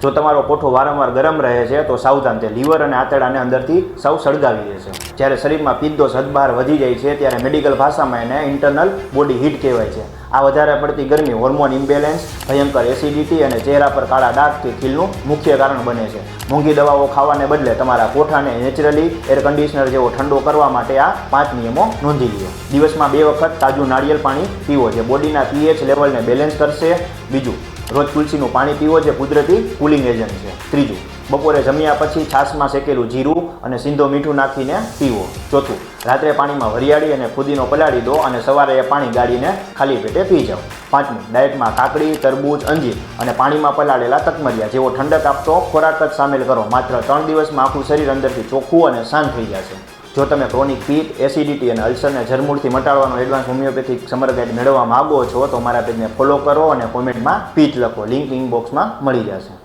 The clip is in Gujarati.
જો તમારો કોઠો વારંવાર ગરમ રહે છે તો સાવધાન, તે લીવર અને આંતરડાને અંદરથી સાવ સળગાવી દે છે. જ્યારે શરીરમાં પિત્તદોષ હદબહાર વધી જાય છે ત્યારે મેડિકલ ભાષામાં એને ઇન્ટરનલ બોડી હીટ કહેવાય છે. આ વધારે પડતી ગરમી, હોર્મોન ઇમ્બેલેન્સ, ભયંકર એસિડિટી અને ચહેરા પર કાળા ડાઘ કે ખીલનું મુખ્ય કારણ બને છે. મોંઘી દવાઓ ખાવાને બદલે તમારા કોઠાને નેચરલી એર કન્ડિશનર જેવો ઠંડો કરવા માટે આ 5 નિયમો નોંધી લો. દિવસમાં 2 વખત તાજું નાળિયેર પાણી પીવો, જે બોડીના pH લેવલને બેલેન્સ કરશે. બીજું, રોજ તુલસીનું પાણી પીવો, જે કુદરતી કુલિંગ એજન્ટ છે. ત્રીજું, બપોરે જમ્યા પછી છાશમાં શેકેલું જીરું અને સિંધો મીઠું નાખીને પીવો. ચોથું, રાત્રે પાણીમાં વરિયાળી અને ફુદીનો પલાળી દો અને સવારે એ પાણી ગાળીને ખાલી પેટે પી જાઓ. પાંચમું, ડાયટમાં કાકડી, તરબૂચ, અંજીર અને પાણીમાં પલાળેલા તકમરિયા જેવો ઠંડક આપતો ખોરાક જ સામેલ કરો. માત્ર 3 દિવસમાં આખું શરીર અંદરથી ચોખ્ખું અને શાંત થઈ જશે. જો તમે ક્રોનિક પિત્ત, એસિડિટી અને અલ્સરને જરમૂળથી મટાડવાનો એડવાન્સ હોમિયોપેથિક સમર ગાઈડ મેળવવા માગો છો તો મારા પેજને ફોલો કરો અને કોમેન્ટમાં પિત્ત લખો. લિંક ઇનબોક્સમાં મળી જશે.